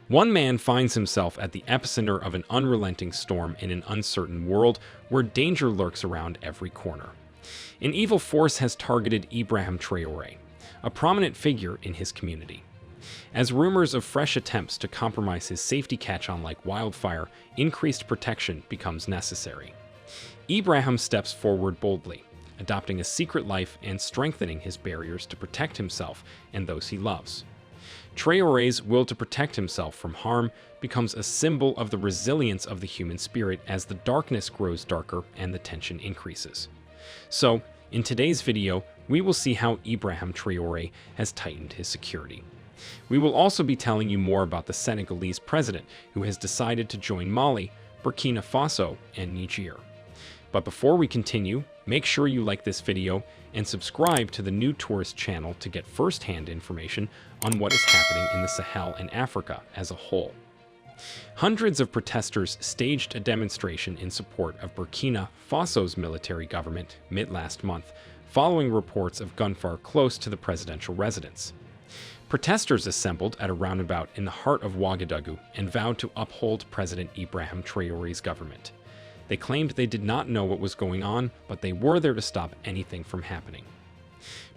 One man finds himself at the epicenter of an unrelenting storm in an uncertain world where danger lurks around every corner. An evil force has targeted Ibrahim Traore, a prominent figure in his community. As rumors of fresh attempts to compromise his safety catch on like wildfire, increased protection becomes necessary. Ibrahim steps forward boldly, adopting a secret life and strengthening his barriers to protect himself and those he loves. Traoré's will to protect himself from harm becomes a symbol of the resilience of the human spirit as the darkness grows darker and the tension increases. So, in today's video, we will see how Ibrahim Traoré has tightened his security. We will also be telling you more about the Senegalese president who has decided to join Mali, Burkina Faso, and Niger. But before we continue, make sure you like this video and subscribe to the New Tourist channel to get first-hand information on what is happening in the Sahel and Africa as a whole. Hundreds of protesters staged a demonstration in support of Burkina Faso's military government mid-last month, following reports of gunfire close to the presidential residence. Protesters assembled at a roundabout in the heart of Ouagadougou and vowed to uphold President Ibrahim Traoré's government. They claimed they did not know what was going on, but they were there to stop anything from happening.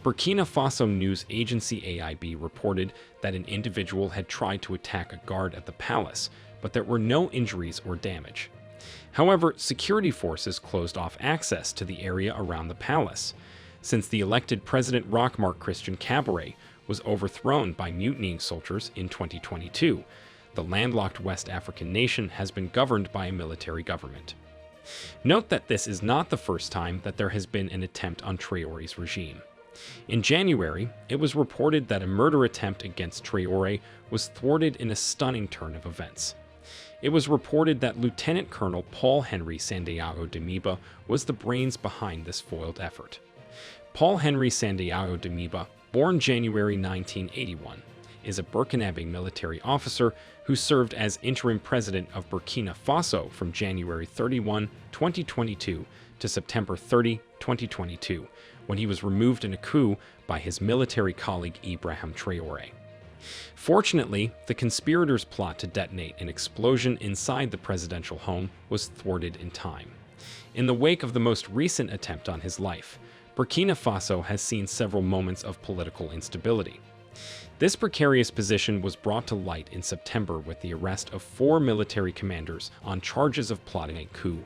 Burkina Faso news agency AIB reported that an individual had tried to attack a guard at the palace, but there were no injuries or damage. However, security forces closed off access to the area around the palace. Since the elected President Rochmark Christian Kabore was overthrown by mutinying soldiers in 2022, the landlocked West African nation has been governed by a military government. Note that this is not the first time that there has been an attempt on Traoré's regime. In January, it was reported that a murder attempt against Traoré was thwarted in a stunning turn of events. It was reported that Lieutenant Colonel Paul-Henri Santiago Damiba was the brains behind this foiled effort. Paul-Henri Santiago Damiba, born January 1981, is a Burkinabe military officer who served as interim president of Burkina Faso from January 31, 2022 to September 30, 2022, when he was removed in a coup by his military colleague Ibrahim Traoré. Fortunately, the conspirators' plot to detonate an explosion inside the presidential home was thwarted in time. In the wake of the most recent attempt on his life, Burkina Faso has seen several moments of political instability. This precarious position was brought to light in September with the arrest of 4 military commanders on charges of plotting a coup.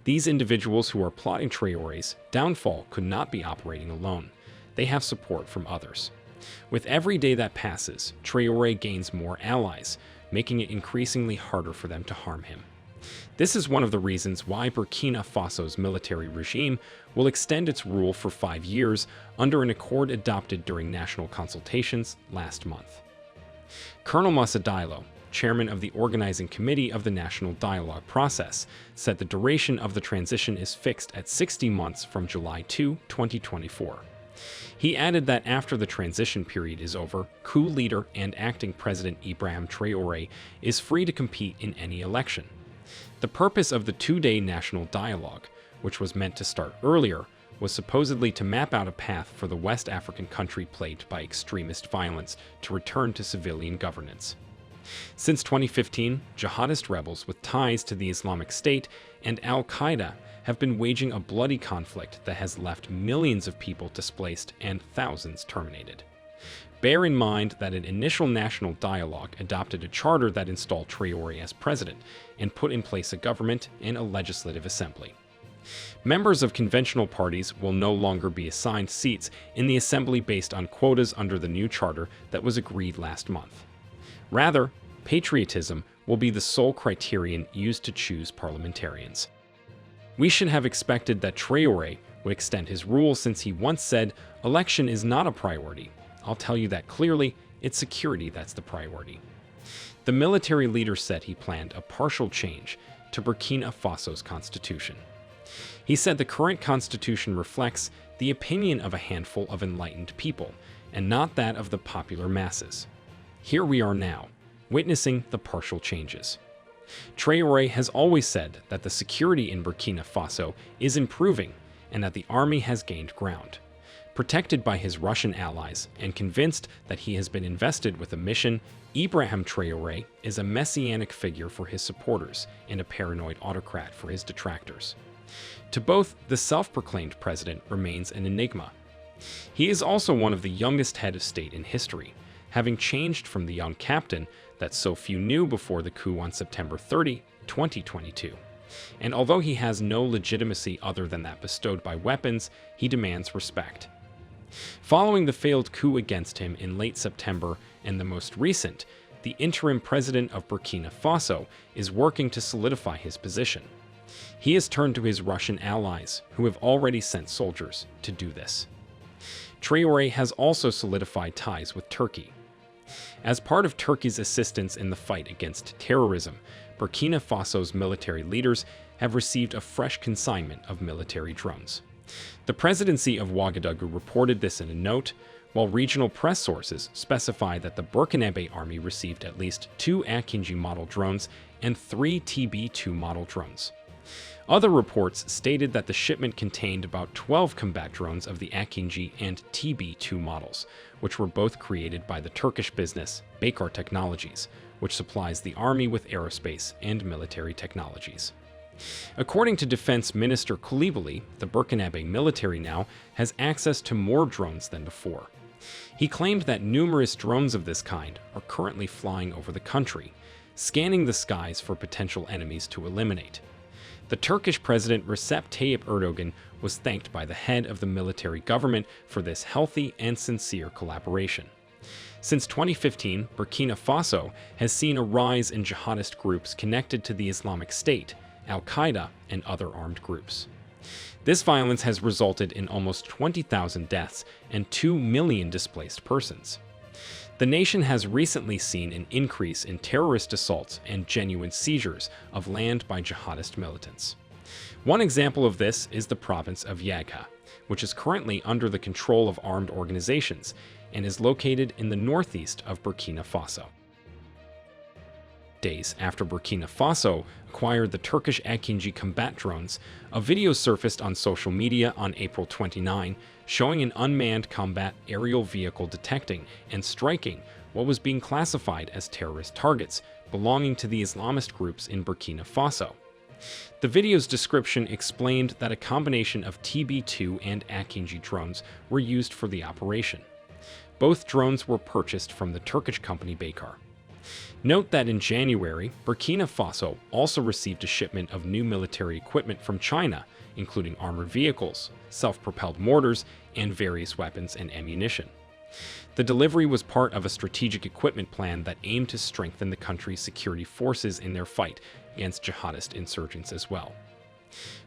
These individuals who are plotting Traoré's downfall could not be operating alone. They have support from others. With every day that passes, Traoré gains more allies, making it increasingly harder for them to harm him. This is one of the reasons why Burkina Faso's military regime will extend its rule for 5 years under an accord adopted during national consultations last month. Colonel Moussa Diallo, chairman of the organizing committee of the National Dialogue process, said the duration of the transition is fixed at 60 months from July 2, 2024. He added that after the transition period is over, coup leader and acting President Ibrahim Traoré is free to compete in any election. The purpose of the 2-day national dialogue, which was meant to start earlier, was supposedly to map out a path for the West African country plagued by extremist violence to return to civilian governance. Since 2015, jihadist rebels with ties to the Islamic State and al-Qaeda have been waging a bloody conflict that has left millions of people displaced and thousands terminated. Bear in mind that an initial national dialogue adopted a charter that installed Traoré as president and put in place a government and a legislative assembly. Members of conventional parties will no longer be assigned seats in the assembly based on quotas under the new charter that was agreed last month. Rather, patriotism will be the sole criterion used to choose parliamentarians. We should have expected that Traoré would extend his rule since he once said, "Election is not a priority. I'll tell you that clearly, it's security that's the priority." The military leader said he planned a partial change to Burkina Faso's constitution. He said the current constitution reflects the opinion of a handful of enlightened people, and not that of the popular masses. Here we are now, witnessing the partial changes. Traoré has always said that the security in Burkina Faso is improving and that the army has gained ground. Protected by his Russian allies and convinced that he has been invested with a mission, Ibrahim Traore is a messianic figure for his supporters and a paranoid autocrat for his detractors. To both, the self-proclaimed president remains an enigma. He is also one of the youngest head of state in history, having changed from the young captain that so few knew before the coup on September 30, 2022. And although he has no legitimacy other than that bestowed by weapons, he demands respect. Following the failed coup against him in late September and the most recent, the interim president of Burkina Faso is working to solidify his position. He has turned to his Russian allies, who have already sent soldiers to do this. Traoré has also solidified ties with Turkey. As part of Turkey's assistance in the fight against terrorism, Burkina Faso's military leaders have received a fresh consignment of military drones. The presidency of Ouagadougou reported this in a note, while regional press sources specify that the Burkinabe army received at least 2 Akinji model drones and 3 TB2 model drones. Other reports stated that the shipment contained about 12 combat drones of the Akinji and TB2 models, which were both created by the Turkish business Baykar Technologies, which supplies the army with aerospace and military technologies. According to Defense Minister Coulibaly, the Burkinabe military now has access to more drones than before. He claimed that numerous drones of this kind are currently flying over the country, scanning the skies for potential enemies to eliminate. The Turkish President Recep Tayyip Erdogan was thanked by the head of the military government for this healthy and sincere collaboration. Since 2015, Burkina Faso has seen a rise in jihadist groups connected to the Islamic State, Al-Qaeda, and other armed groups. This violence has resulted in almost 20,000 deaths and 2 million displaced persons. The nation has recently seen an increase in terrorist assaults and genuine seizures of land by jihadist militants. One example of this is the province of Yagha, which is currently under the control of armed organizations and is located in the northeast of Burkina Faso. Days after Burkina Faso acquired the Turkish Akinji combat drones, a video surfaced on social media on April 29 showing an unmanned combat aerial vehicle detecting and striking what was being classified as terrorist targets belonging to the Islamist groups in Burkina Faso. The video's description explained that a combination of TB2 and Akinji drones were used for the operation. Both drones were purchased from the Turkish company Baykar. Note that in January, Burkina Faso also received a shipment of new military equipment from China, including armored vehicles, self-propelled mortars, and various weapons and ammunition. The delivery was part of a strategic equipment plan that aimed to strengthen the country's security forces in their fight against jihadist insurgents as well.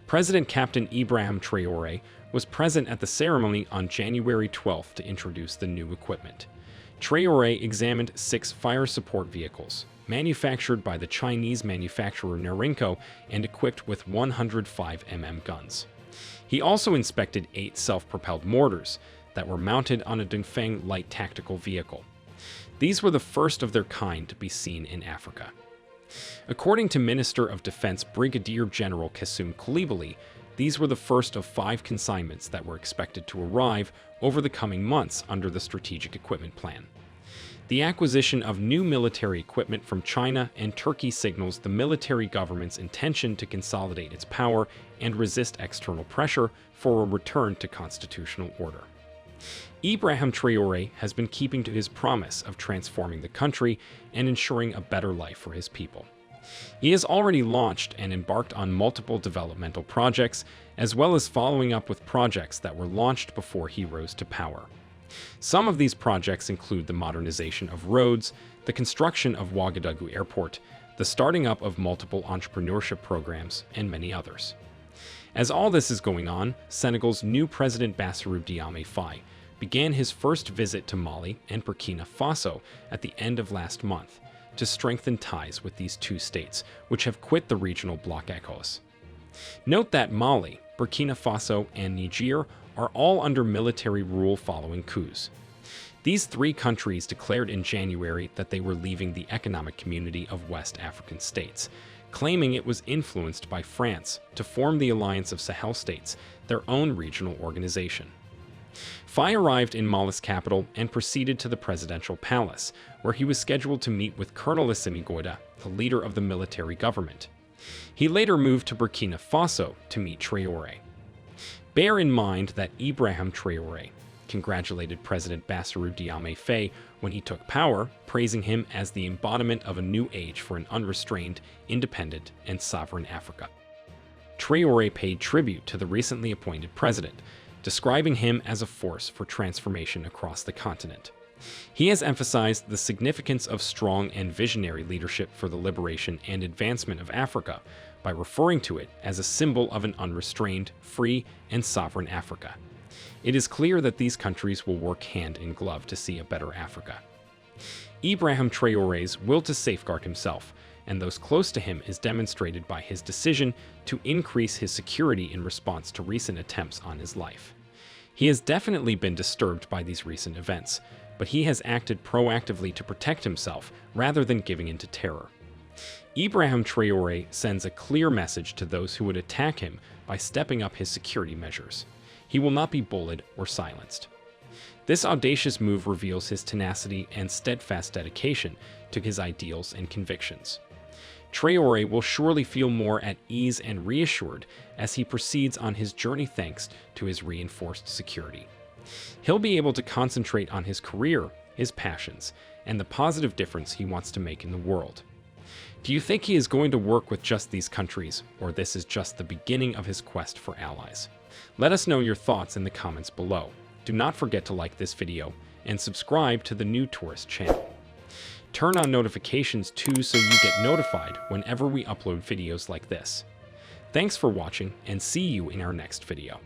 President Captain Ibrahim Traore was present at the ceremony on January 12 to introduce the new equipment. Traoré examined 6 fire support vehicles, manufactured by the Chinese manufacturer Norinco and equipped with 105mm guns. He also inspected 8 self-propelled mortars that were mounted on a Dongfeng light tactical vehicle. These were the first of their kind to be seen in Africa. According to Minister of Defense Brigadier General Kassoum Coulibaly, these were the first of 5 consignments that were expected to arrive over the coming months under the Strategic Equipment Plan. The acquisition of new military equipment from China and Turkey signals the military government's intention to consolidate its power and resist external pressure for a return to constitutional order. Ibrahim Traore has been keeping to his promise of transforming the country and ensuring a better life for his people. He has already launched and embarked on multiple developmental projects, as well as following up with projects that were launched before he rose to power. Some of these projects include the modernization of roads, the construction of Ouagadougou Airport, the starting up of multiple entrepreneurship programs, and many others. As all this is going on, Senegal's new President Bassirou Diomaye Faye began his first visit to Mali and Burkina Faso at the end of last month, to strengthen ties with these 2 states, which have quit the regional bloc ECOWAS. Note that Mali, Burkina Faso, and Niger are all under military rule following coups. These 3 countries declared in January that they were leaving the Economic Community of West African States, claiming it was influenced by France to form the Alliance of Sahel States, their own regional organization. Faye arrived in Mali's capital and proceeded to the presidential palace, where he was scheduled to meet with Colonel Assimi Goïta, the leader of the military government. He later moved to Burkina Faso to meet Traoré. Bear in mind that Ibrahim Traore congratulated President Bassirou Diomaye Faye when he took power, praising him as the embodiment of a new age for an unrestrained, independent, and sovereign Africa. Traoré paid tribute to the recently appointed president, describing him as a force for transformation across the continent. He has emphasized the significance of strong and visionary leadership for the liberation and advancement of Africa by referring to it as a symbol of an unrestrained, free, and sovereign Africa. It is clear that these countries will work hand in glove to see a better Africa. Ibrahim Traoré's will to safeguard himself and those close to him is demonstrated by his decision to increase his security in response to recent attempts on his life. He has definitely been disturbed by these recent events, but he has acted proactively to protect himself rather than giving in to terror. Ibrahim Traoré sends a clear message to those who would attack him by stepping up his security measures. He will not be bullied or silenced. This audacious move reveals his tenacity and steadfast dedication to his ideals and convictions. Traoré will surely feel more at ease and reassured as he proceeds on his journey thanks to his reinforced security. He'll be able to concentrate on his career, his passions, and the positive difference he wants to make in the world. Do you think he is going to work with just these countries, or this is just the beginning of his quest for allies? Let us know your thoughts in the comments below. Do not forget to like this video and subscribe to the New Tourist channel. Turn on notifications too so you get notified whenever we upload videos like this. Thanks for watching and see you in our next video.